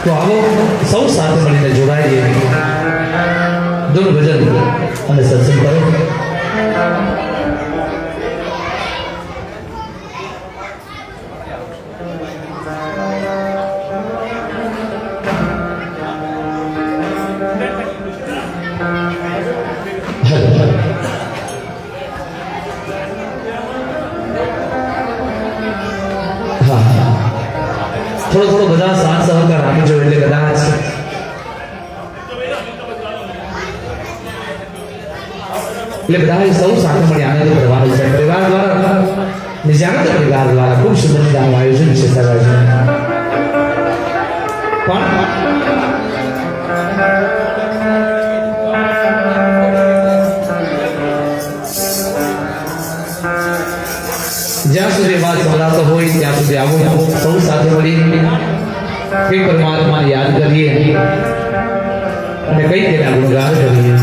તો આવો સૌ સાથે મળીને જોડાઈએ, ધૂન ભજન અને સત્સંગ કરો. થોડો થોડો બધા સાથ સહકાર આપજો એટલે કદાચ બધા સૌ સાથે મળી આનંદ કરવાનો છે. પરિવાર દ્વારા નિજાગત પરિવાર દ્વારા ખૂબ સુંદર મજાનું આયોજન છે સર્વાયોજન. પણ જ્યાં સુધી વાત સંભળાતો હોય ત્યાં સુધી આવો સૌ સાથે મળી કઈ પરમાત્માને યાદ કરીએ અને કઈ તેના ગુણગાન કરીએ.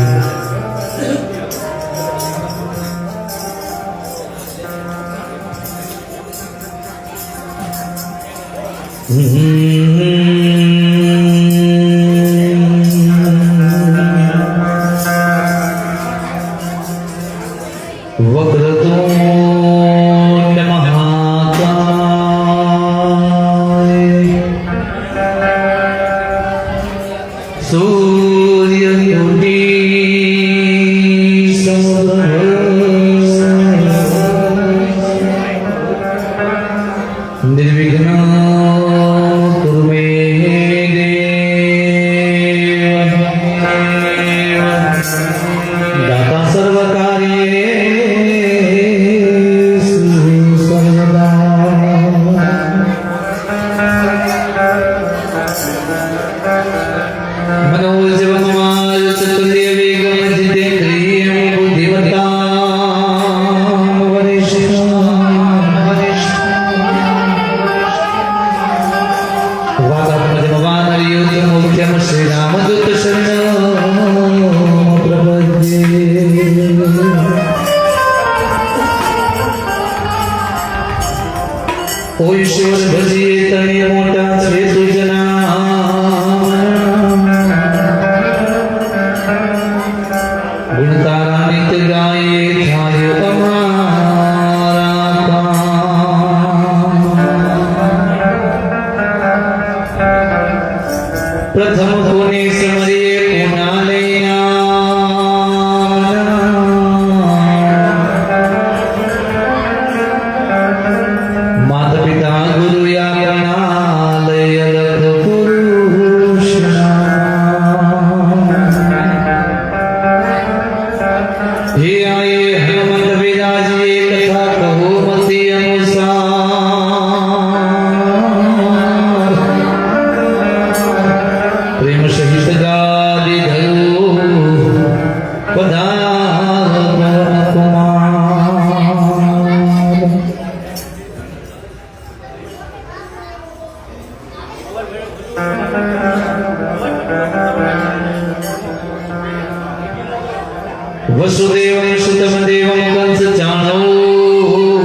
વસુદેવં સુતં દેવં કંસ ચાણૂરમર્દનં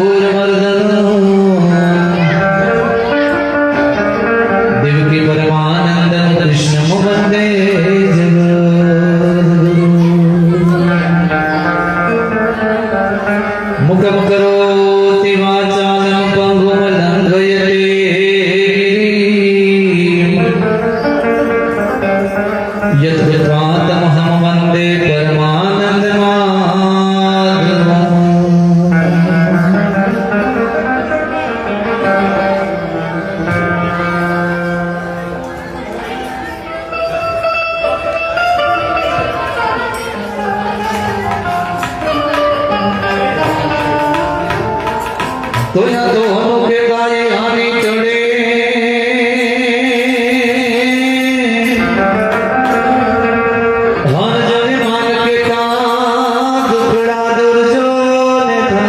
દેવકી પરમાનંદં કૃષ્ણં વંદે જગદ્ગુરૂ. મુખં કરોતિ વાચાલં પંગું લંઘયતે યત્ કૃત્વા તમહં વંદે तो या दोनों के गाये आनी चढ़े हर जने मान के का दुखड़ा दुर्जो ने था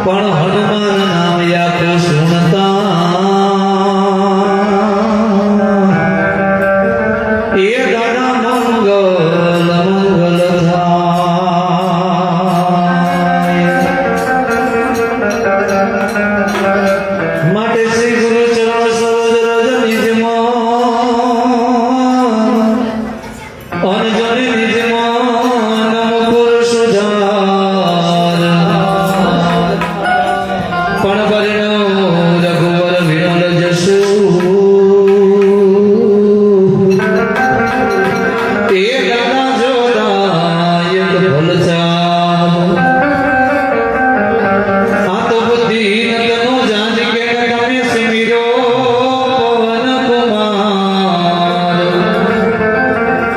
पण हनुमान नाम या को सुनता ये दादा मंगल मंगल था. બોલચાલ આ તો બુદ્ધિ નંદનો જાન કે તમે સુમીરો પવન કુમાર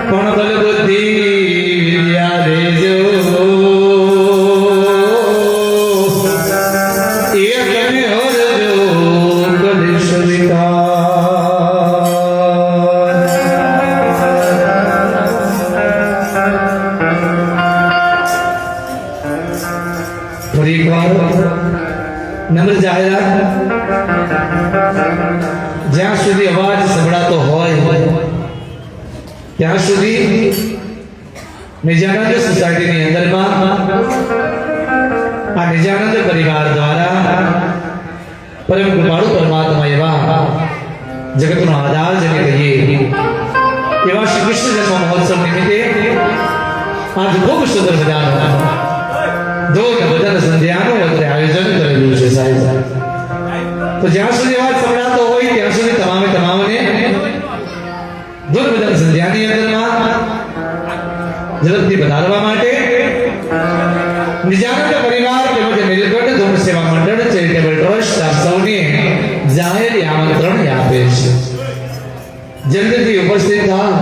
પણ બલ બુદ્ધિ વિદ્યા દેજો એ તમે હરજો કલેશ વિકાર ફરી એકવાર નમ્ર જાહેરાત જ્યાં સુધી અવાજ સંભળાતો હોય ત્યાં સુધી નિજાનંદ સોસાયટીની અંદરમાં આ નિજાનંદ પરિવાર દ્વારા પરમ કૃપાળુ પરમાત્મા એવા જગતનો આધાર જેને કહીએ એવા શ્રી કૃષ્ણ જન્મ મહોત્સવ નિમિત્તે આજ ખૂબ સુંદર મજાનો ધોધ ભજન સંધ્યાનું અત્રે આયોજન કરેલું છે સાહેબ તો જ્યાં સુધી વાત સંભળાતો હોય ત્યાં સુધી તમામને ધોધ ભજન સંધ્યાની અંદરમાં ઝડપથી વધારવા માટે નિજાનંદ પરિવાર તેમજ નીલકંઠ ધૂમ સેવા મંડળ ચેરિટેબલ ટ્રસ્ટ આપ સૌને જાહેર આમંત્રણ આપે છે જલ્દીથી ઉપસ્થિત થાવ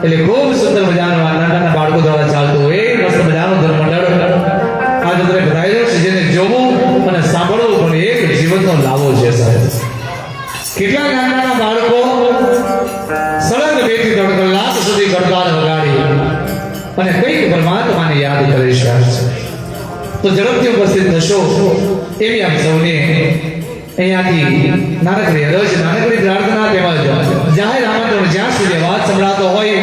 એટલે ખૂબ સુંદર મજાનું આ નાના બાળકો દ્વારા ચાલતું હોય મસ્ત મજાનું ધર્મ મંડળ આ તમને બધાયું છે જેને જોવું અને સાંભળવું પણ એક જીવનનો લાવો છે સાહેબ કેટલા નાના બાળકો સળંગ 2 થી 3 કલાક સુધી ગરબા વગાડી અને કંઈક પરમાત્માને યાદ કરી શકે તો ઝડપથી ઉપસ્થિત થશો એવી આપ સૌને અહીંયાથી નાનકડી અરજ નાનકડી પ્રાર્થના તેમજ જાહેર આમંત્રણ જ્યાં સુધી અવાજ સંભળાતો હોય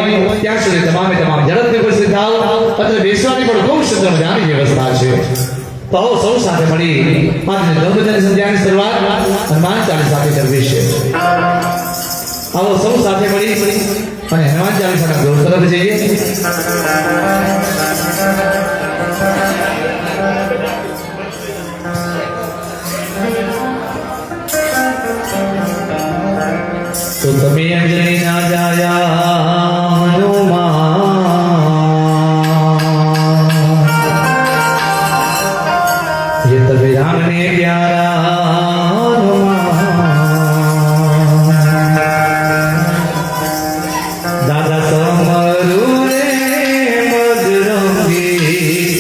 ત્યાં સુધી તમામ ઝડપથી ઉપસ્થિત થાવ અત્રે બેસવાની પણ ખૂબ સુંદર મજાની વ્યવસ્થા છે તો આવો સૌ સાથે મળી આજની ધર્મજન સંધ્યાની શરૂઆત હનુમાન ચાલીસાથી કરવી છે આવો સૌ સાથે મળી અને હનુમાન ચાલીસાના ગૌર તરફ જઈએ तो तभी अंजलि ना जाया हनुमान ये तभी राम ने प्यारा हनुमान दादा समरू रे मधुरंगी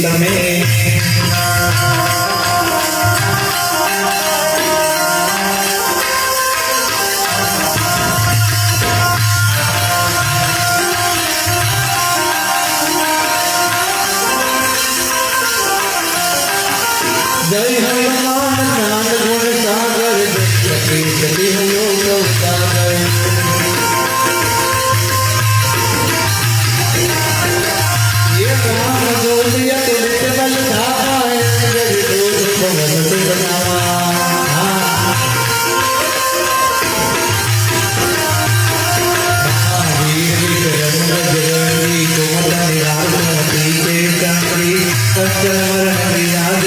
तमे जय हनुमान ज्ञान गुण सागर जपति जपति योग सागर ये राम जोलिया तुलित बल धामा जग दूत पवन सुत नामा महावीर विक्रम बजरंगी कुमत निराज मति के कंकरी सच्चर विराज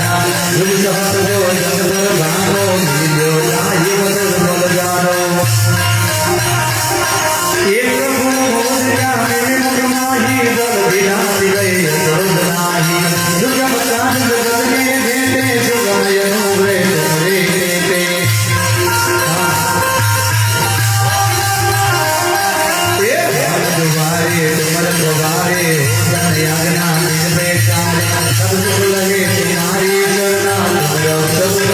जुग सहत जो जगत गानो मिलो लाहि मदद बल जानो एक गुण मोदिया मेरे मुख माही जल विनाश गए जरूर नाही दुर्गम काज जगत में देते सुगम अनुग्रह तुम्हारे देते तुम्हारे तुमर तुम्हारे जन यागना निज में काम सब सुख लगे तुम्हारी करना सब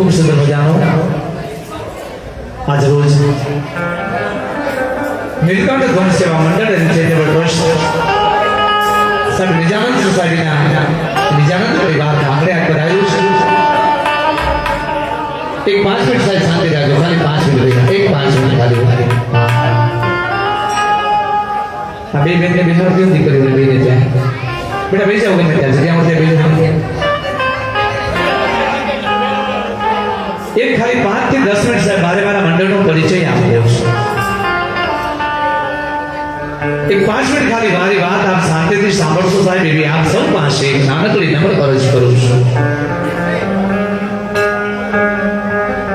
ખૂબ સુંદર મજાનો આજ રોજ નીલકંઠ ધન સેવા મંડળ અને ચેરિટેબલ ટ્રસ્ટ સાહેબ નિજાનંદ સોસાયટીના નિજાનંદ પરિવારના આંગણે આ કરાયું છે. એક 5 મિનિટ સાહેબ શાંતિ રાખજો, ખાલી 5 મિનિટ એક 5 મિનિટ ખાલી. આ બે બેન ને બેસવા કેમ દીકરીઓને બેને ત્યાં બેટા બેસી જાવ ગમે ત્યાં જગ્યા મળશે બેસી એક ખાલી 5 થી 10 મિનિટ સાહેબ મારા મંડળનો પરિચય આપી દઉં છું. એક 5 મિનિટ ખાલી મારી વાત આપ શાંતિથી સાંભળશો સાહેબ એવી આપ સૌ પાસે એક નાનકડી નમ્ર અરજ કરું છું.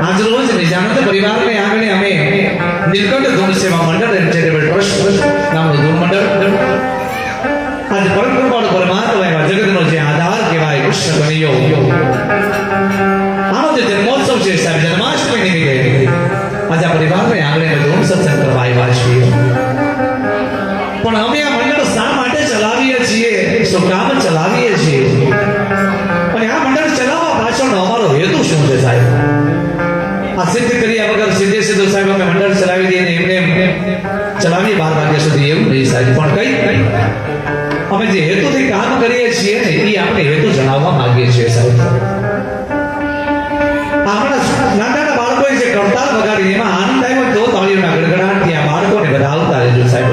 આજ રોજ નિજાનંદ પરિવારને આંગણે અમે નીલકંઠ ધૂન સેવા મંડળ અને ચેરિટેબલ ટ્રસ્ટ નામનું ધૂન મંડળ આજે પરમ કૃપાળુ પરમાત્મા એવા જગતનો જે આધાર કહેવાય કૃષ્ણ કનૈયો આનો જે જન્મોત્સવ છે સાહેબ જન્માષ્ટમી નિમિત્તે આજે આ પરિવારને આંગણે અમે ધૂન સત્સંગ કરવા આવ્યા છીએ. પણ અમે આ મંડળ શા માટે ચલાવીએ છીએ, શું કામ ચલાવીએ છીએ અને આ મંડળ ચલાવવા પાછળનો અમારો હેતુ શું છે સાહેબ? આ સિદ્ધ કર્યા વગર સીધે સીધું સાહેબ અમે મંડળ ચલાવી દઈએ એમને ચલાવીએ 12 વાગ્યા સુધી એવું નહીં સાહેબ. પણ કઈ અમે જે હેતુથી કામ કરીએ છીએ ને એ આપણે હેતુ જણાવવા માંગીએ છીએ સાહેબ. આપણા નાના બાળકોએ જે કરતાલ વગાડી એમાં આનંદ આવ્યો તો તાળીઓના ગડગડાટથી આ બાળકોને વધાવતા રહેજો સાહેબ.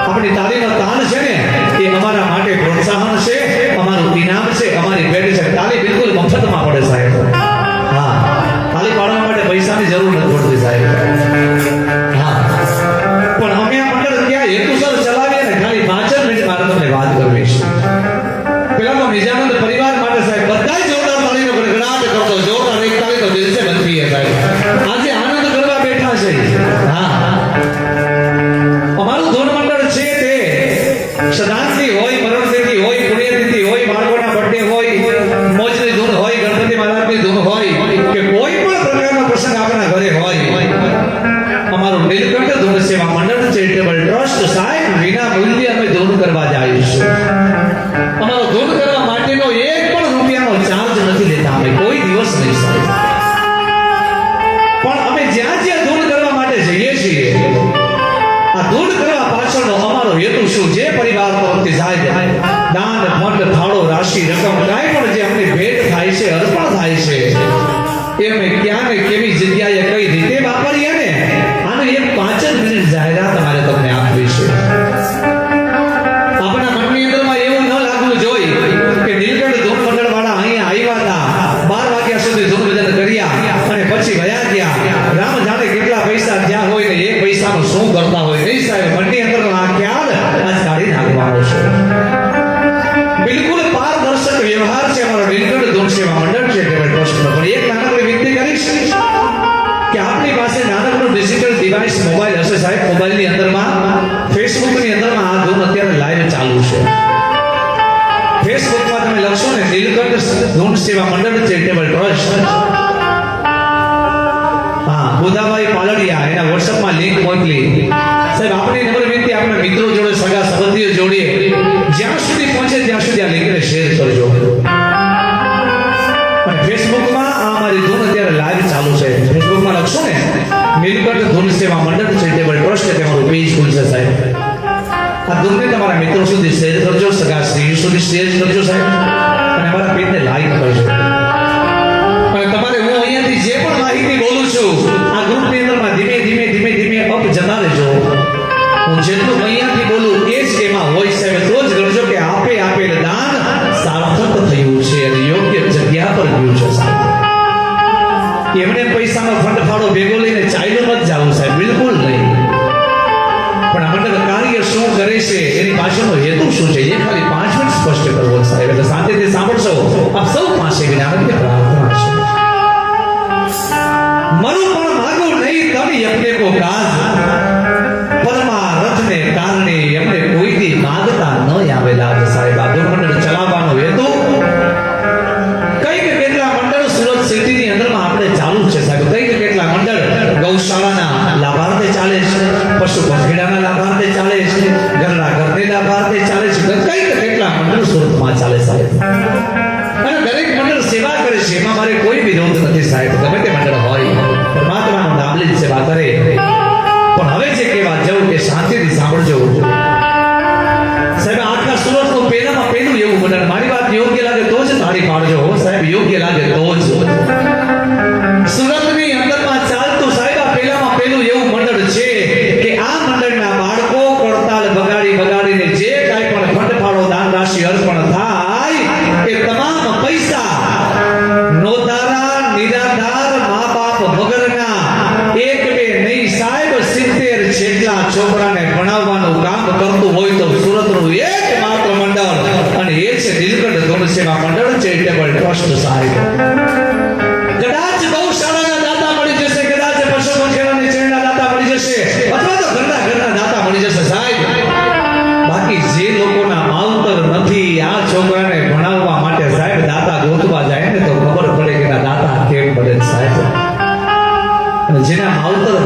આપણી તાળીનો તાન છે ને એ અમારા માટે પ્રોત્સાહન છે, અમારું ઇનામ છે, અમારી ભેટ છે. તાળી બિલકુલ મફતમાં પડે સાહેબ. હા, તાળી પાડવા માટે પૈસાની જરૂર નથી પડતી સાહેબ. હા, પણ અમે આ મંડળ ક્યાં હેતુસર ચલાવીએ ને ખાલી 5 મિનિટ મારે તમને વાત કરવી છે. પેલા તો નિજાનંદ પરિવાર માટે સાહેબ બધા જોરદાર તાળીનો ગડગડાટ કરતો, જોરદાર એક તાળી તો દિલ સે બનતી હે સાહેબ. આજે આનંદ કરવા બેઠા છે. હા, અમારું ધૂન મંડળ છે તે શ્રાદ્ધતિ હોય, મરણતિથિ હોય, પુણ્યતિથિ હોય, બાળકોના બર્થડે હોય, મોજની ધૂન હોય, ગણપતિ મહારાજની ધૂન હોય કે કોઈ પણ પ્રકારનો પ્રસંગ આપણા ઘરે હોય, અમારું નીલકંઠ ધૂન સેવા મંડળ ચેરિટેબલ ટ્રસ્ટ સાહેબ વિના મૂલ્યે અમે ધૂન કરવા જઈએ છીએ. અમારો ધૂન કરવા માટેનો એક પણ રૂપિયાનો ચાર્જ નથી લેતા અમે, કોઈ દિવસ નહીં સાહેબ. પણ અમે જ્યાં જ્યાં ધૂન કરવા માટે જઈએ છીએ આ ધૂન કરવા પાછળનો અમારો હેતુ શું? જે પરિવાર તરફથી જાય દાન, ફંડ, ફાળો, રાશિ, રકમ કાંઈ પણ જે અમને ભેટ થાય છે, અર્પણ થાય છે એ અમે ક્યાં ને કેવી જગ્યાએ કઈ રીતે વાપરીએ ને આની એક 5 મિનિટ જાહેરાત અમારે તમને આપવી છે. આપણા મનની અંદરમાં એવું ન લાગવું જોઈએ કે નીલકંઠ ધૂન મંડળ વાળા અહીંયા આવ્યા હતા, 12 વાગ્યા સુધી ધૂન ભજન કર્યા અને પછી ગયા ગયા. રામ જાણે કેટલા પૈસા જ્યાં હોય ને એ પૈસાનું શું કરતા હોય નહીં સાહેબ. મનની અંદર આ ખ્યાલ આજ કાઢી નાખવાનો છે. બિલકુલ પારદર્શક વ્યવહાર છે અમારો નીલકંઠ ધૂન સેવા મંડળ છે ચેરિટેબલ ટ્રસ્ટનો. પણ એક નાનકડી વિનંતી કરીશ કે આપની પાસે નાનકડું ડિજિટલ ડિવાઇસ મોબાઈલ હશે સાહેબ. મોબાઈલની અંદરમાં ફેસબુકની અંદરમાં આ ધૂન અત્યારે લાઈવ ચાલુ છે. ફેસબુકમાં તમે લખશો ને નીલકંઠ ધૂન સેવા મંડળ ચેરિટેબલ ટ્રસ્ટ, હા, બુધાભાઈ પાલડિયા એના વોટ્સએપમાં લિંક મોકલી સાહેબ. આપણી નમ્ર વિનંતી આપણા મિત્રો જોડે, સગા સંબંધીઓ જોડે જ્યાં સુધી પહોંચે ત્યાં સુધી આ લિંકને શેર કરજો. અને ફેસબુકમાં આ અમારી ધૂન અત્યારે લાઈવ ચાલુ છે. ફેસબુકમાં લખશો ને નીલકંઠ ધૂન સેવા મંડળ ચેરિટેબલ ટ્રસ્ટ તમારું પેજ ખુલશે સાહેબ. આ ધૂનને તમારા મિત્રો સુધી શેર કરજો, સગા સ્ત્રીઓ સુધી શેર કરજો સાહેબ. અને અમારા પેજને લાઈક કરજો. અને તમારે હું અહીંયાથી જે પણ માહિતી બોલું છું આ ગ્રુપની અંદરમાં ધીમે ધીમે ધીમે ધીમે અપ જતા રહેજો. હું જેટલું અહીંયાથી બોલું એ જ એમાં હોય સાહેબ. તો જ કરજો કે આપેલ દાન સાર્થક થયું છે અને યોગ્ય જગ્યા પર ગયું છે સાહેબ. એમને પૈસાનો ફંડ ફાળો ભેગો લઈને ચાલ્યો મત જાવું સાહેબ, બિલકુલ નહીં. પણ આ મંડળ કાર્ય શું કરે છે એની પાછળનો હેતુ શું છે એ ખાલી 5 મિનિટ સ્પષ્ટ કરવો સાહેબ. એટલે શાંતિથી સાંભળશો. આપ સૌ પાસે વિનંતી પ્રાર્થના છે. મરું પણ માગું નહીં તને અપને કો કાજ, પરમારથને કારણે એમને કોઈ દી માંગતા ન આવેલા સાહેબ. આ ધૂન મંડળ ચલાવવાનો હેતુ કંઈક કેટલા મંડળ સુરત સિટીની અંદરમાં આપણે ચાલુ છે સાહેબ. કંઈક કેટલા મંડળ ગૌશાળાના લાભાર્થે ચાલે છે, પશુ પંખીડાના લાભાર્થે ચાલે છે, ઘરના ઘરને લાભાર્થે ચાલે છે. કંઈક કેટલા મંડળ સુરતમાં ચાલે સાહેબ. અને દરેક મંડળ સેવા કરે છે, એમાં મારે કોઈ વિરોધ નથી સાહેબ.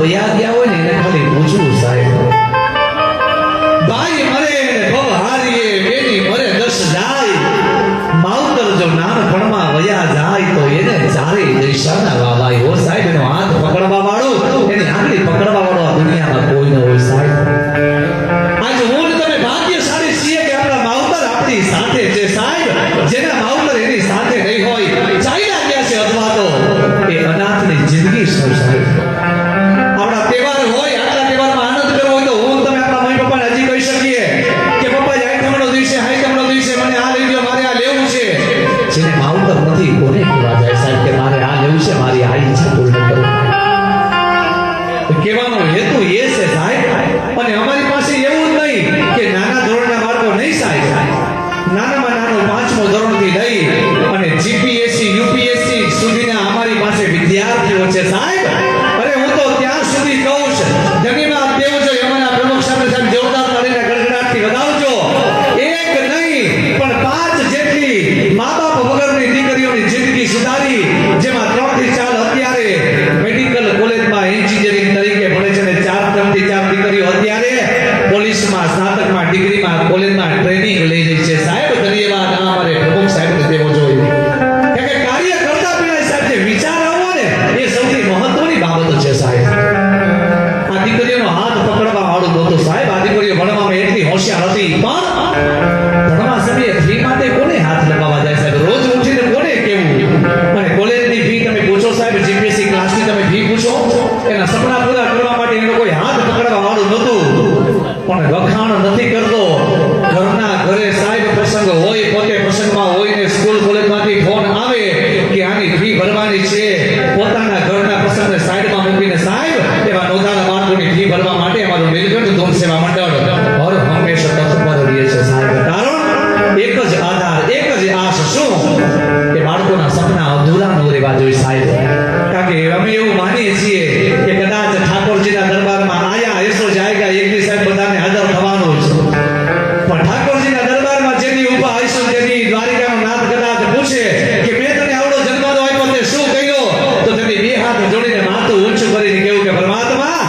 વયા ગયા હોય ને એને ખાલી પૂછવું સાહેબ, ભાઈ મરે ને ભવ હારીએ, બેની મરે દસ જાય, માવતર જો નાનપણમાં વયા જાય તો એને ચારે દિશાના વાવાય હો સાહેબ. એનો હાથ પકડવા વાળો, એની આંગળી પકડવા વાળો આ દુનિયામાં કોઈ ન હોય સાહેબ. આજ હું ને તમે ભાગ્યશાળી છીએ કે આપણા માવતર આપણી સાથે છે સાહેબ. જેના માવતર એની સાથે નહીં હોય, ચાલ્યા ગયા છે અથવા તો એ અનાથની જિંદગી શું સાહેબ. આપણા તહેવાર હોય, આટલા તહેવારમાં આનંદ કરવો હોય તો હું તમે આપણા મમ્મી પપ્પાને હજી કહી શકીએ કે પપ્પા હાઈતમનો દિવસે મને આ લઈ લો, મારે આ લેવું છે. જેને માવતર નથી કોને કહેવા જાય સાહેબ કે મારે આ લેવું છે, મારી આ ઈચ્છા પૂર્ણ કરો. કહેવાનો હેતુ એ છે સાહેબ. અને અમારી પાસે એવું જ નહીં કે નાના ધોરણના બાળકો નહીં સાહેબ, નાનામાં નાનું 5મું ધોરણથી લઈ અને જીપીએસસી યુપીએસસી સુધીના અમારી પાસે વિદ્યાર્થીઓ છે સાહેબ. અરે હું તો ત્યાં સુધી કહું છું, ધન્યવાદ દેવું જોઈએ અમારા પ્રમુખ સાહેબ જોરદાર તાળીના ગડગડાટથી વધાવજો. એક નહીં પણ 5 જેટલી મા બાપ વગરની દીકરીઓની જિંદગી સુધારી, જેમાં 3 થી 4 અત્યારે મેડિકલ કોલેજમાં એન્જિનિયરિંગ તરીકે ભણે છે અને 3 થી 4 દીકરીઓ અત્યારે પોલીસમાં સ્નાતકમાં ડિગ્રીમાં કોલેજમાં ટ્રેનિંગ લઈ રહી છે સાહેબ. ધન્યવાદ અમારે પ્રમુખ સાહેબને દેવો જોઈએ. કે કાર્ય કરતા પહેલા સાહેબ જે વિચાર આવો ને એ સૌથી મહત્વની બાબત છે સાહેબ. આ દીકરીઓનો હાથ પકડવા વાળું નહોતું સાહેબ. આ દીકરીઓ ભણવામાં એટલી હોશિયાર હતી, પણ ભણવા સમયે ફી માટે કોને હાથ લગાવવા જાય સાહેબ? રોજ ઉઠીને કોને કેવું? અને કોલેજની ફી તમે પૂછો સાહેબ, જીપીએસસી ક્લાસની તમે ફી પૂછો, એના સપના પૂરા કરવા માટે એનો કોઈ હાથ પકડવા વાળું નહોતું. પણ વખાણ નથી કરતો. ઘરના ઘરે સાહેબ પ્રસંગ હોય, પોતે પ્રસંગમાં હોય ને સ્કૂલ કોલેજમાંથી ફોન આવે કે આની ફી ભરવાની છે, પોતાના ઘરના પ્રસંગને સાઈડમાં મૂકીને સાહેબ એવા નોંધાના બાળકોની ફી ભરવા માટે અમારું નીલકંઠ ધૂન સેવા મંડળ હર હંમેશા તત્પર રહે છે સાહેબ. કારણ એક જ આધાર, એક જ આશ, શું કે બાળકોના સપના અધૂરા ન રહેવા જોઈએ સાહેબ. કારણ કે અમે એવું માનીએ છીએ કે કદાચ ઠાકોરજીના દરબારમાં આયા એસો જાયગા, એક દી સાહેબ બધાને હાજર થવાનું છે. પણ ઠાકોરજીના દરબારમાં જેની ઊભા હઈશું, જેની દ્વારિકાનો નાથ કદાચ પૂછે કે મેં તને આવડો જન્મનો આપ્યો તે શું કહ્યો, તો તેની 2 હાથ જોડીને માથું ઊંચું કરીને કેવું કે પરમાત્મા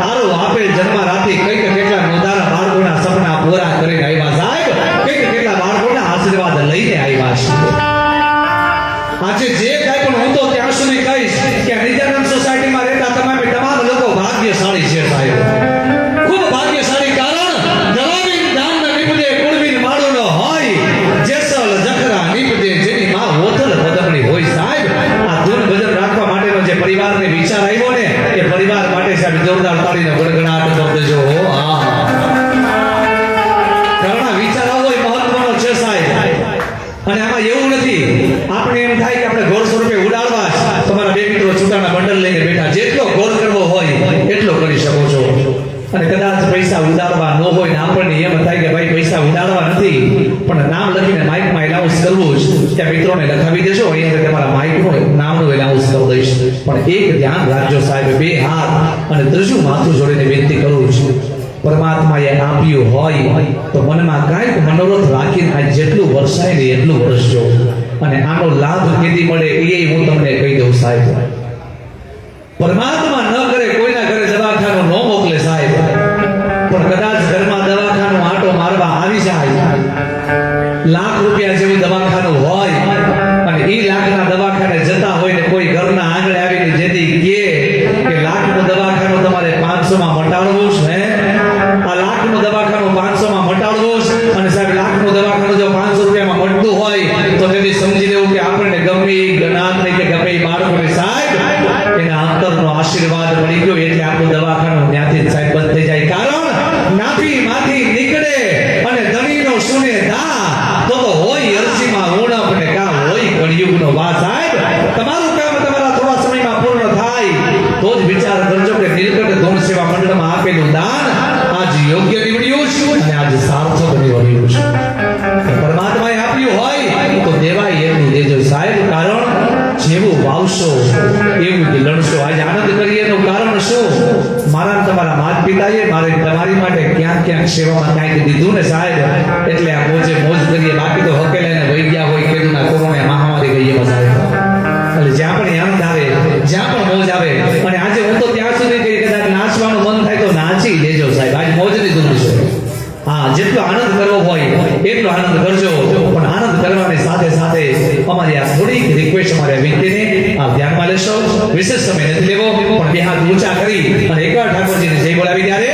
તારો આપેલ જન્મ રાતી કઈક કેટલા નોંધારા બાળકોના સપના પૂરા કરીને આવ્યા સાહેબ, કઈક કેટલા બાળકોના આશીર્વાદ લઈને આવ્યા છે. આજે જે કાંઈ પણ હું તો ત્યાં સુધી કહીશ કે નિત્યાનંદ સોસાયટીમાં રહેતા તમામ લોકો ભાગ્યશાળી છે સાહેબ, ખૂબ ભાગ્યશાળી. કારણ દવાબીન દાન ન નીપજે, કુળબીન માળું ન હોય, જેસલ જખરા નીપજે જેની માં ઓથલ પદમણી હોય સાહેબ. આ ધૂન ભજન રાખવા માટેનો જે પરિવારને વિચાર આવ્યો ને એ પરિવાર માટે સાહેબ જોરદાર તાળીનો ગડગડાટ કરી દેજો. કારણ આ વિચાર આવો એ મહત્વનો છે સાહેબ. અને આમાં એવું નથી આપણે એમ થાય કે આપણે ગોળ સ્વરૂપે ઉડાડવા. તમારા 2 મિત્રો છૂટાના બંડલ લઈને બેઠા, જેટલો ગોળ કરવો હોય એટલો કરી શકો છો. અને કદાચ પૈસા ઉડાડવા ન હોય ને આપણને એમ થાય કે ભાઈ પૈસા ઉડાડવા નથી, પણ નામ લખીને માઇકમાં એનાઉન્સ કરવું જ, ત્યાં મિત્રોને લખાવી દેશો, અહીંયા તમારા માઇકનું નામનું એનાઉન્સ કરી દઈશ. પણ એક ધ્યાન રાખજો સાહેબ, 2 હાથ અને ત્રીજું માથું જોડીને વિનંતી કરું છું, પરમાત્માએ આપ્યું હોય તો મનમાં કાંઈક મનોરથ રાખીને આ જેટલું વરસાય ને એટલું વરસજો. અને આનો લાભ કેદી મળે એ હું તમને કહી દઉં સાહેબ. પરમાત્મા ન કરે કોઈના ઘરે દવાખાનું ન મોકલે સાહેબ, પણ કદાચ ઘરમાં દવાખાનું આંટો મારવા આવી જાય, લાખ રૂપિયા જેવું દવાખાનું હોય અને એ લાખના દવાખાને જતા હોય ને કોઈ ઘરના આંગણે આવીને જેથી કે લાખનું દવાખાનું તમારે 500માં મટાડવું છે, આ લાખનું દવાખાનું 500માં મટાડવું છે. અને સાહેબ લાખનું દવાખાનું જો 500 રૂપિયામાં મળતું હોય તો તેથી સમજી લેવું કે આપણને ગમે જ્ઞાનને કે ગમે બાળકોને સાહેબ એના અંતરનો આશીર્વાદ મળી ગયો એટલે આપણું દવાખાનું ત્યાંથી સાહેબ બંધ થઈ જાય. કારણ નાભીમાંથી નીકળે અને ધણીનો સુને દા તો હોય અરજીમાં ઉણપ ને કા હોય કળિયુગનો વા સાહેબ. તમારું કામ તમારા થોડા સમયમાં પૂર્ણ થાય તો જ વિચાર કરજો કે નીલકંઠ ધૂન સેવા મંડળમાં આપેલું દાન આજ યોગ્ય નીવડ્યું છે અને આજ સાર્થક નીવડ્યું છે. પરમાત્માએ આપ્યું હોય તો દેવાય એટલું દેજો સાહેબ. કારણ જેવું વાવશો એવું જ લણશો. આજે આનંદ કરીએ એનું કારણ શું? મારા તમારા માતા પિતાએ મારે તમારી માટે ક્યાંક સેવામાં ક્યાંક દીધું ને સાહેબ, એટલે આ મોજે મોજ કરીએ. બાકી તો હકેલાને વહી ગયા હોય કેદુના કોરોના મહામારી ગઈ એમાં સાહેબ. એટલે જ્યાં પણ આનંદ આવે, જ્યાં પણ મોજ આવે. અને આજે હું તો ત્યાં સુધી કહી કદાચ વડીલો આનંદ કરજો, પણ આનંદ કરવાની સાથે સાથે અમારી આ થોડીક રિક્વેસ્ટ, અમારી આ વિનંતીને આપ ધ્યાનમાં લેશો. વિશેષ સમય નથી લેવો, પણ બે હાથ ઊંચા કરી અને એકવાર ઠાકોરજીને જય બોલાવી ત્યારે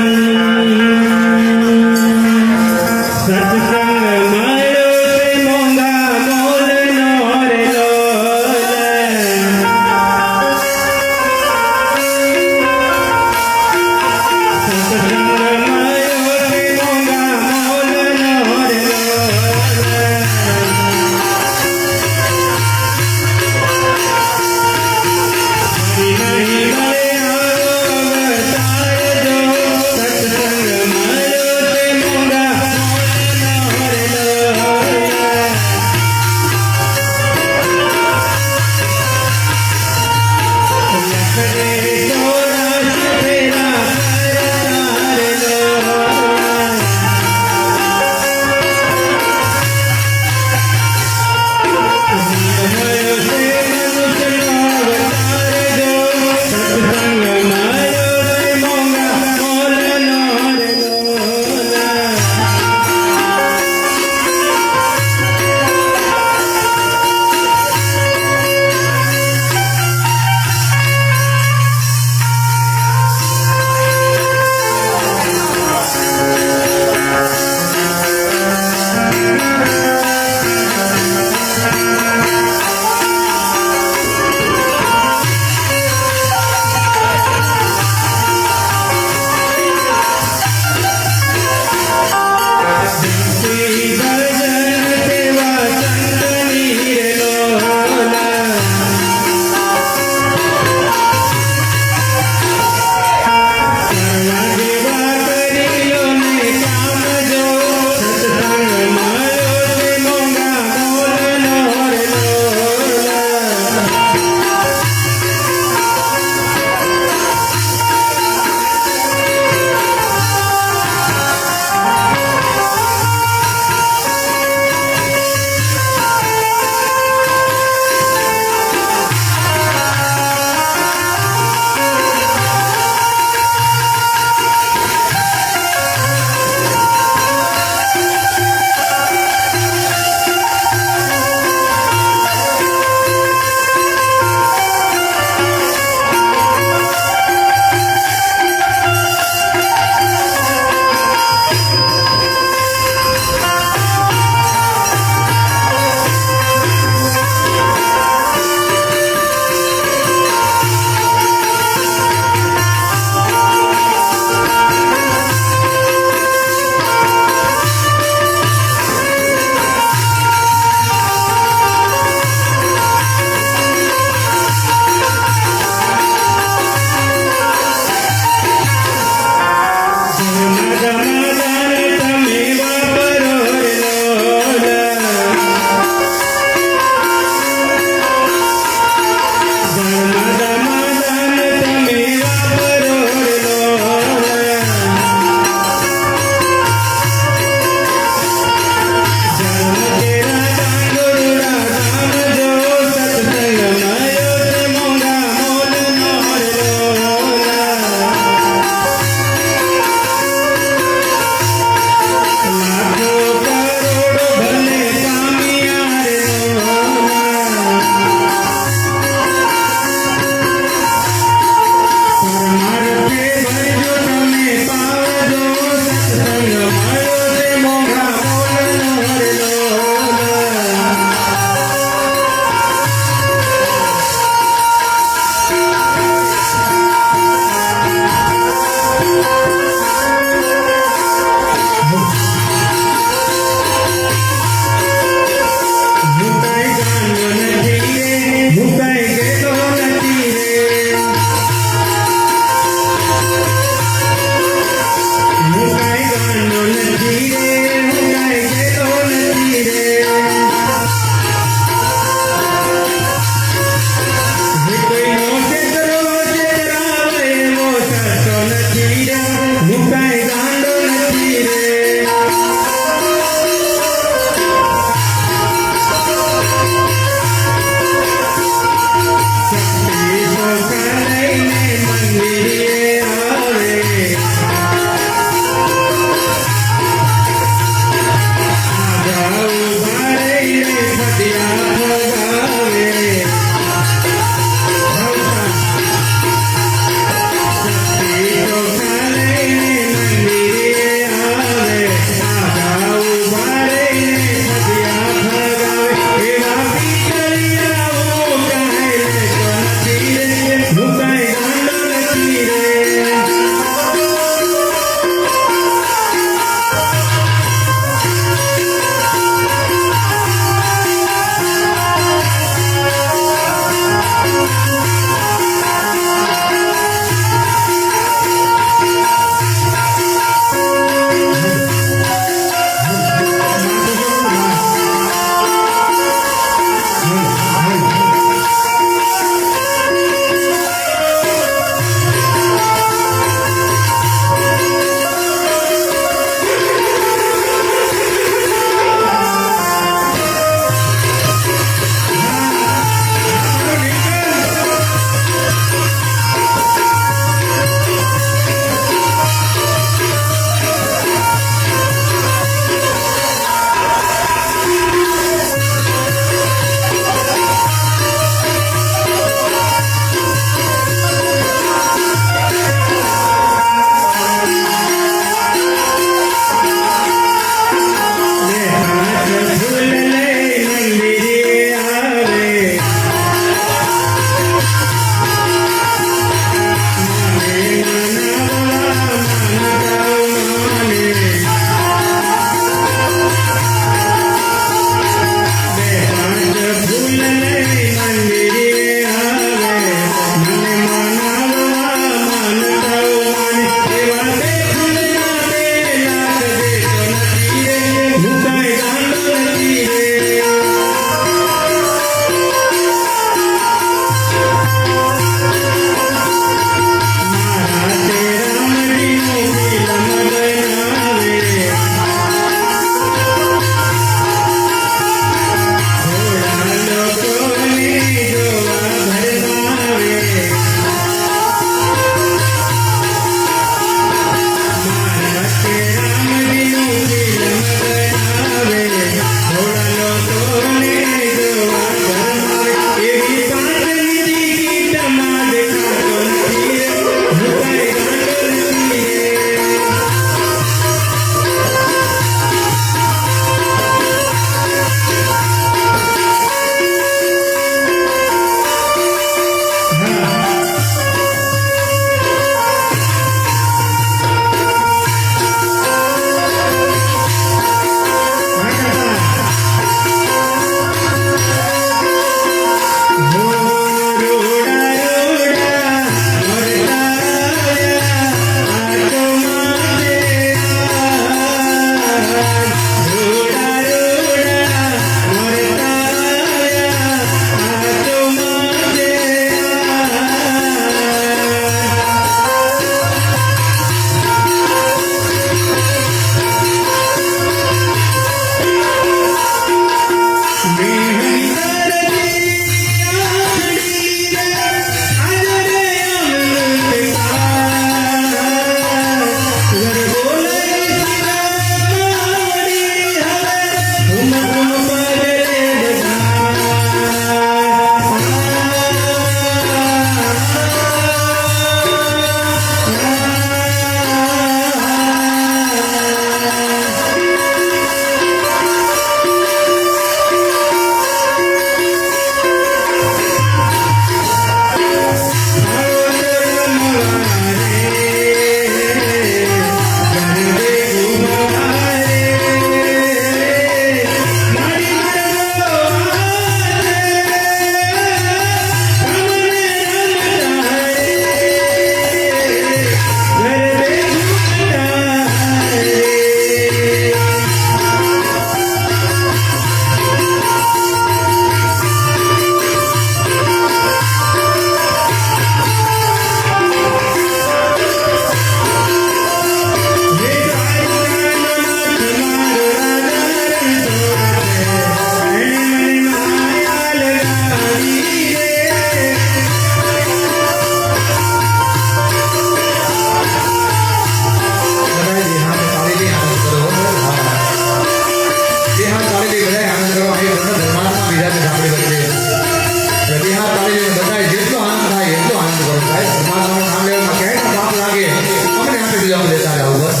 બધાય જેટલો આનંદ થાય એટલો આનંદ કરો સાહેબ. પરમાત્માનું નામ લેવામાં ક્યાંય પાપ લાગે અમને આપી દીધો લેતા જાવ બસ.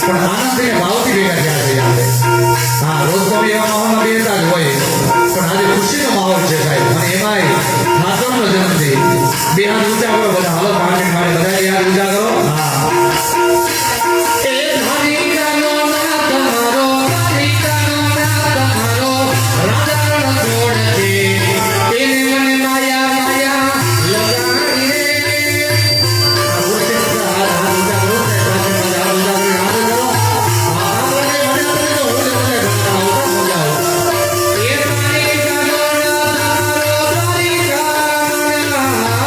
પણ આનંદથી ને ભાવથી ભેગા થયા છે આપણે. હા રોજ તો એવા માહોલમાં બેસતા જ હોય પણ આજે ખુશીનો માહોલ છે સાહેબ. અને એમાંય ઠાકોરનો જન્મદિન. બે હાથ ઊંચા કરો બધા. હાલો 5 મિનિટ માટે બધા બે હાથ ઊંચા કરો. હા એ ધનિકાનો ના તમારો ધનિકાનો ના તમારો રાજાનો જોડ છે. એને મને માયા માયા લગાડી રે. આ બોલશે બધા હાથ ઊંચા કરો. બધા હાથ ઊંચા કરી હાથ કરો. હા બોલે મજા કરે તો બોલે મજા મજા એ ધનિકાનો ના તમારો ધનિકાનો ના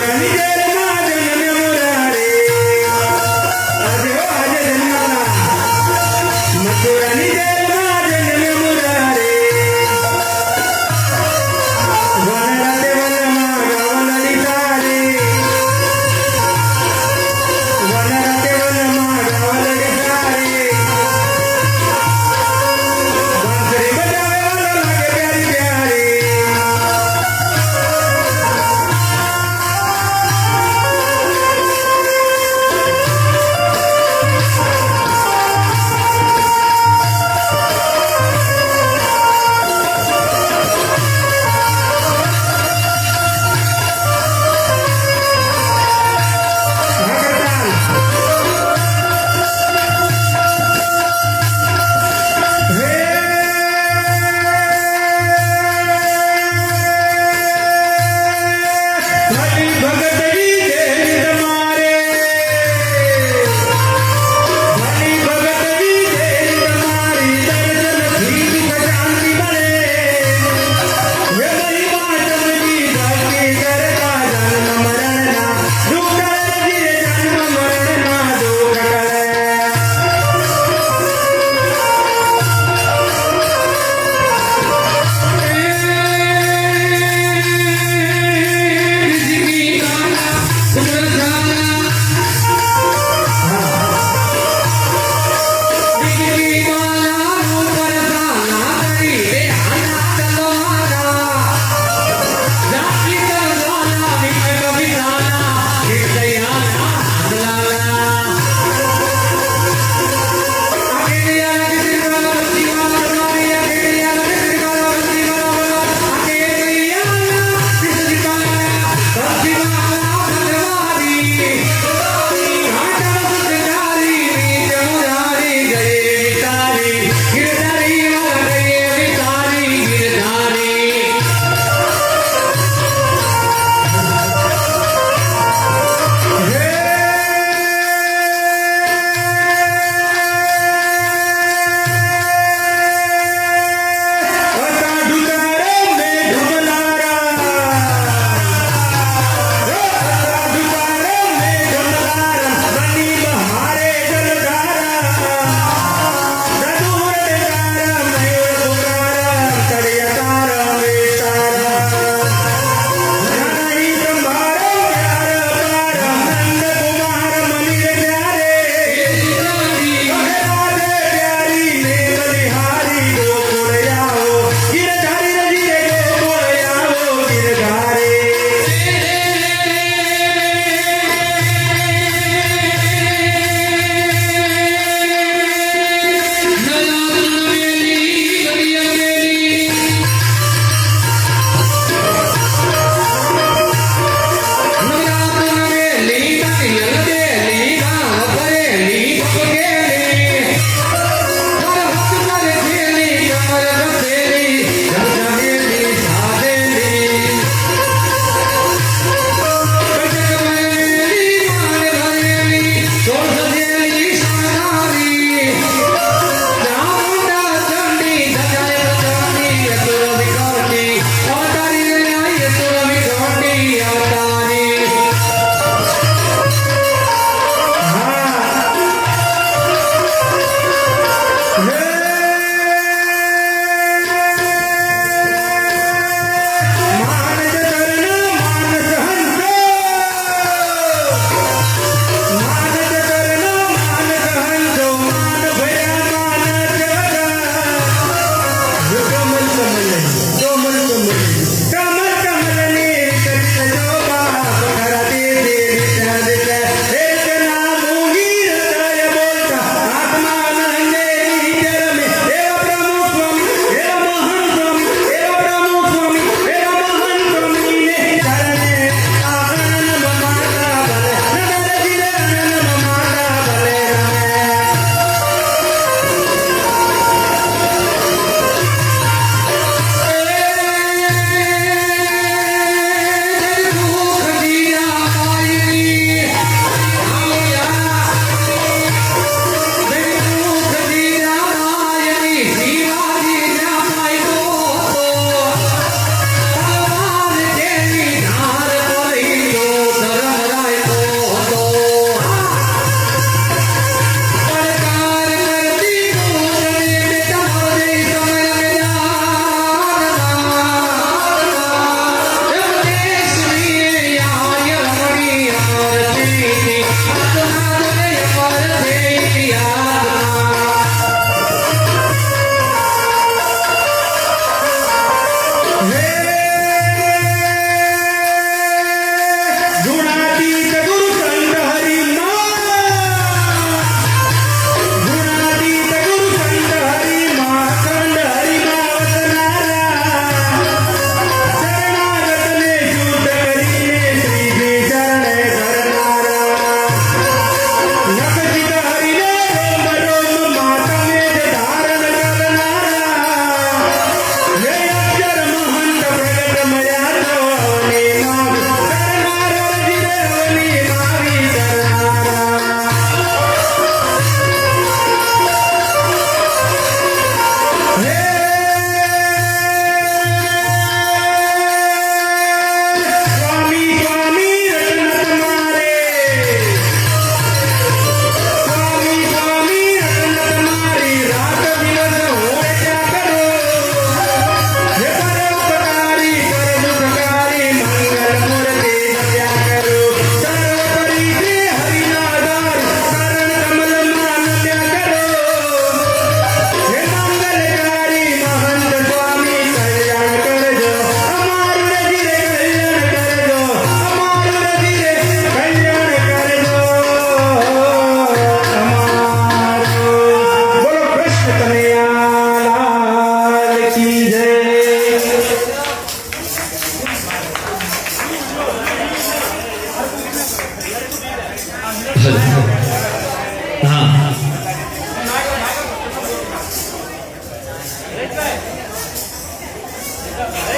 મથુરાની જેલમાં જન્મ્યો મુરારી આજે આજે જન્મના મથુરાની જેલમાં જન્મ્યો મુરારી વનરાતે વનમાં ગાવલડી તારી વનરાતે વનમાં ગાવલડી તારી બાંસરી બજાવે વાલો લાગે પ્યારી પ્યારી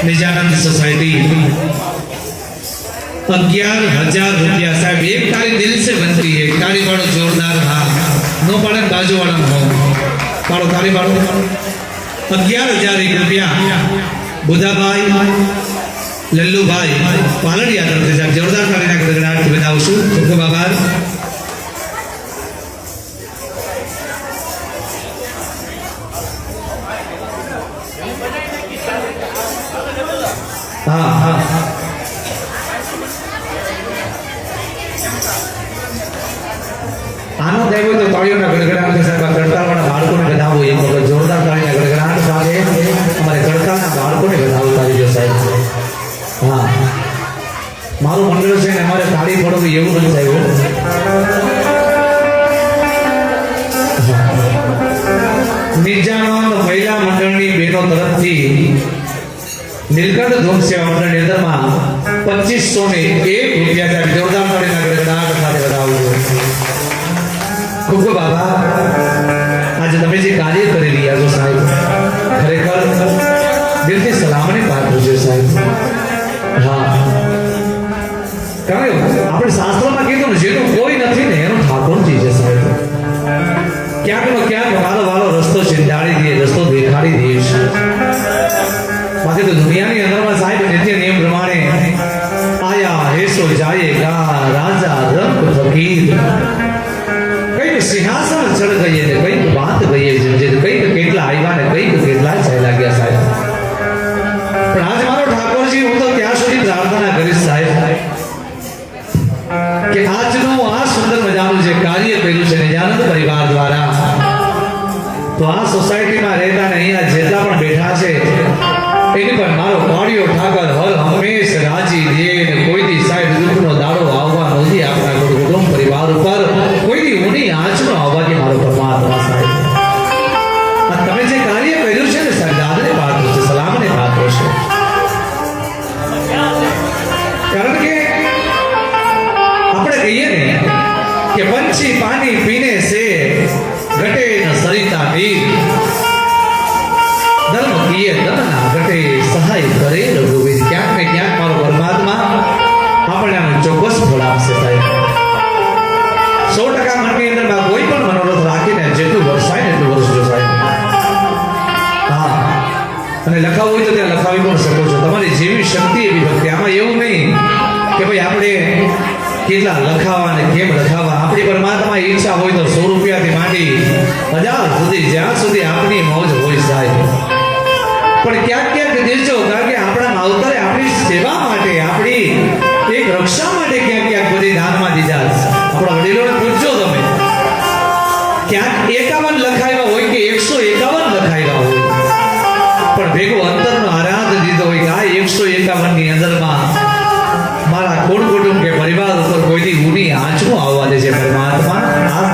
निजानंद सोसाइटी 11,000 रुपया साहब एक ताली दिल से बनती है। ताली पाड़ो जोरदार। हाँ नो पाड़े बाजू वाला हो पाड़ो ताली पाड़ो। 11,000 रुपया बुधा भाई लल्लू भाई पालड़िया तरफ से साहब जोरदार ताली ना गड़गड़ाहट થી બનાવશું। ખૂબ ખૂબ આભાર। हाँ हाँ આનો થાય હોય તો તાળીઓના ગડગડાટ સાહેબ કડતાલવાળા બાળકોને ગધાવો એક વખત જોરદાર તાળીના ગડગડાટ સાથે અમારે કડતાલના બાળકોને ગધાવો તાળી સાહેબ। હા મારું મંડળ છે ને અમારે તાળી પડવું એવું નથી થયું। નિજાનંદ મહિલા મંડળની બહેનો તરફથી નીલકંઠ ધૂમ સેવા મંડળ અંદરમાં 2501 રૂપિયા સાહેબ જોરદાર તાળીના ગડગડાટ સાથે ગધાવો। खूब खूब आभार। आज તમે જે કાર્ય કરી રહ્યા છો સાહેબ ખરેખર દિલથી સલામની પાત્ર છે સાહેબ। હા કારણ આપણે શાસ્ત્રમાં કીધું ને જેનું કોઈ નથી ને એનો ઠાકોરજી છે સાહેબ। ક્યાંક મારો વાળો રસ્તો ચિંતાડી દે રસ્તો દેખાડી દે છે। બાકી તો દુનિયાની અંદરમાં સાહેબ નિત્ય નિયમ પ્રમાણે આયા હેસો જાયેગા રાજા રંગ ફકીર सिंहासन चढ़ गई है कई बात गई है जे कई केटला आया ने कई केटला चला गया साहब। पण आज मारो ठाकुर जी हूं तो क्या सुधी प्रार्थना करीश साहब कि आज नो आ सुंदर मजानु जे कार्य कर्યું છે નિજાનંદ પરિવાર દ્વારા તો આ સોસાયટીમાં રહેતા ને અહીંયા જેટલા પણ બેઠા છે એની પર મારો કાળિયો ઠાકર હર હંમેશ રાજી દે ને કોઈ દી સાહેબ દુઃખનો દાડો આવવા નથી આપણા કુટુંબ પરિવાર ઉપર કોઈ દી ઉની આંચનો આવવાથી મારો પરમાત્મા સાહેબ। આ તમે જે કાર્ય કર્યું છે ને સાહેબ દાદને પાત્ર છે સલામને પાત્ર છે। કારણ કે આપણે કહીએ ને કે પંછી પાણી પીને से घटे न सरिता नीर धर्म किए दतना घटे सहाय करे रघुवीर। क्या ने क्या मारो परमात्मा આપણે આનો ચોક્કસ ફળ આપશે સાહેબ। 100% મનની અંદર કોઈ પણ મનોરથ રાખીને જેટલું વરસાય ને એટલું વરસજો સાહેબ। હા અને લખાવું હોય તો ત્યાં લખાવી પણ શકો છો તમારી જેવી શક્તિ એવી ભક્તિ। આમાં એવું નહીં કે ભાઈ આપણે કેટલા લખાવા ને કેમ લખાવા। આપણી પરમાત્મા ઈચ્છા હોય તો 100 રૂપિયાથી માંડી 1000 સુધી જ્યાં સુધી આપણી મોજ હોય સાહેબ। પણ ક્યાંક દેજો કારણ કે આપણા માવતરે આપણી સેવા માટે આપણી એક રક્ષા માટે ક્યાંક બધી દાનમાં દીધા। આપણા વડીલોને પૂછજો તમે ક્યાંક 51 લખાવ્યા હોય કે 151 લખાવ્યા હોય પણ ભેગો અંતરનો આરાધ દીધો હોય કે આ 151 ની અંદરમાં મારા કુટુંબ કે પરિવાર ઉપર કોઈથી ઊની આંચનો આવવા દે છે પરમાત્મા આ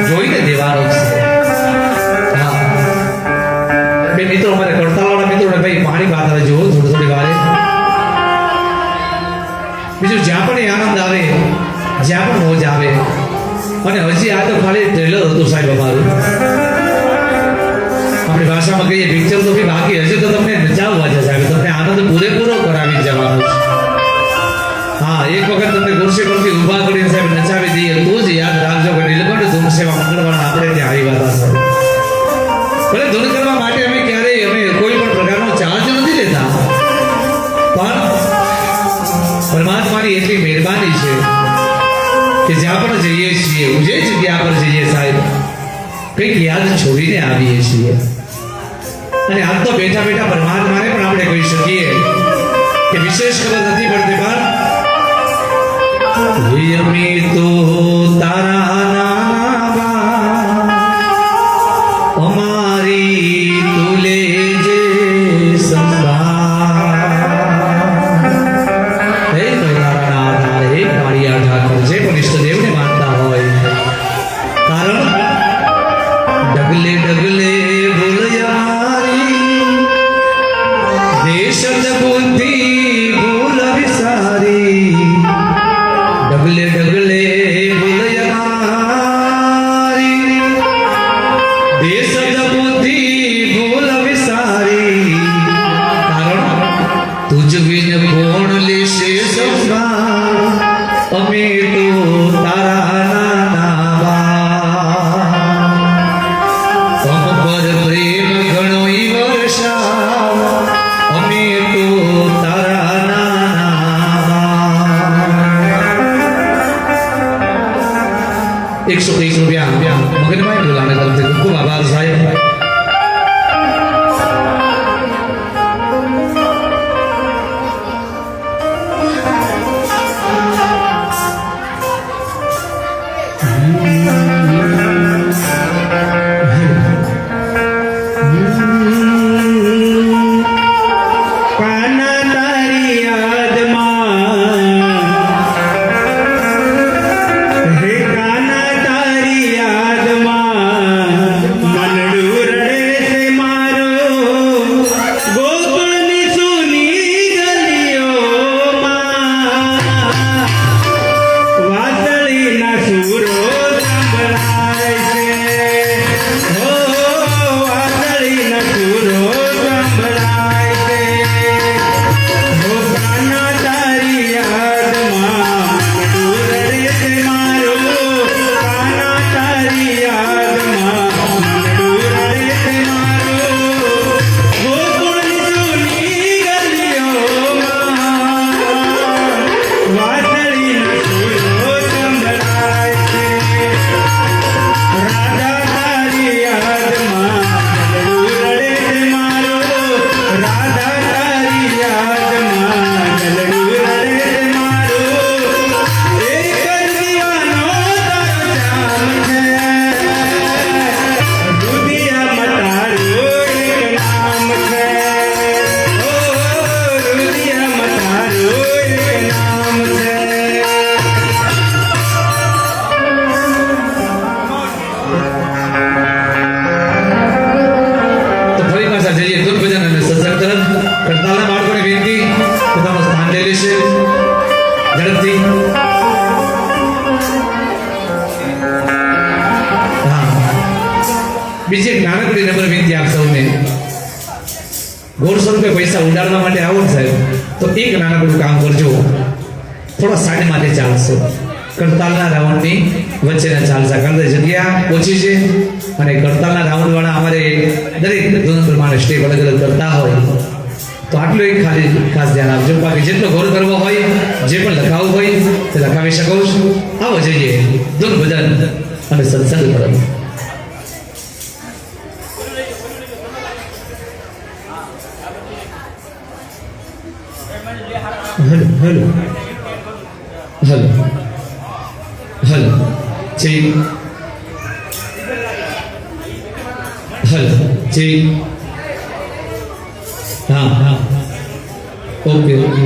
જોઈને દેવાનો છે। હા બે મિત્રો મારે કડતાલવાળા મિત્રોને ભાઈ પાણી પાતા જો થોડી વારે બીજું જ્યાં પણ આનંદ આવે જ્યાં પણ મોજ આવે। અને હજી આ તો ખાલી ટ્રેલર હતું સાહેબ અમારું। આપણી ભાષામાં કહીએ પિક્ચર તો બી બાકી હશે તો તમને નચાવવા છે સાહેબ। તમને આનંદ પૂરેપૂરો કરાવી જવાનો છે। हाँ एक वक्त तुमने कुर्सी परથી ઊભા કરીને સાહેબ નચાવી દઈએ તો જ યાદ રાખજો કે નીલકંઠ ધૂમ સેવા મંગળવારના આપણે ત્યાં આવ્યા હતા સાહેબ। ભલે ધૂન કરવા માટે અમે ક્યારેય અમે કોઈ પણ પ્રકારનો ચાર્જ નથી લેતા પણ પરમાત્માની એટલી મહેરબાની છે કે જ્યાં પણ જઈએ છીએ જે જગ્યા પર જઈએ સાહેબ કંઈક યાદ છોડીને આવીએ છીએ। અને આમ તો બેઠા બેઠા પરમાત્માને પણ આપણે કહી શકીએ કે વિશેષ ખબર નથી પડતી પણ यमी तो तारा नावा हमारी तुले जे संगा हे नारायण आधार हे कालिया ठाकर जे पण इष्टदेव ने मानता होय कारण डगले डगले बोलया मारी देश बुद्धि भूल विसारी डगले डगले बुलया અમે તો તારા નાના તમ પર પ્રેમ ઘણો ઈ વર્ષાવ અમે તો તારા નાના 130 રૂપિયા મગનભાઈ બોલાને તરફથી ખૂબ ખૂબ આભાર સાહેબ કાના તારી યાદમાં હે કાના તારી યાદમાં મનડું રડે છે મારો ગોકુળની સૂની ગલીઓમાં વાદળીના સૂરો સંભળાય છે હો વાદળીના સૂરો સંભળાય છે હો કાના તારી યાદમાં મનડું રડે છે મારો કાના તારી યાદમાં મનડું રડે છે મારો ગોકુળની સૂની ગલીઓમાં વાદળીના સૂરો સંભળાય છે રાધા તારી યાદમાં ગળું રડે છે મારો રાધા તારી યાદમાં ગળું રડે છે મારો એક દીવાનો તારો જામ છે દુધિયામાં તારું એક નામ છે ઓ દુધિયામાં તારું એક નામ છે તો ફરી પાછા જઈએ ધૂન ભજન અને સત્સંગ તરફ કરતાલના બાળકોને વિનંતી પોતાનું સ્થાન લઈ લેશે ઝડપથી હા બીજી એક નાનકડી નંબર વિનંતી આપ સૌને ગોળ સ્વરૂપે પૈસા ઉડાડવા માટે આવો ને સાહેબ તો એક નાનકડું કામ કરજો થોડા સાઈડ માટે ચાલશો કરતાલના રાઉન્ડની વચ્ચેના ચાલશા કારણ કે જગ્યા ઓછી છે અને કરતાલના રાઉન્ડ વાળા અમારે દરેક ધૂન પ્રમાણે સ્ટેપ અલગ અલગ કરતા હોય તો આટલું એક ખાલી ખાસ ધ્યાન આપજો બાકી જેટલો ગોળ કરવો હોય જે પણ લખાવવું હોય તે લખાવી શકો છો આવો જઈએ ધૂન ભજન અને સત્સંગ તરફ હલો હલો હલો હલો જી હલો જી હા હા ઓકે ઓકે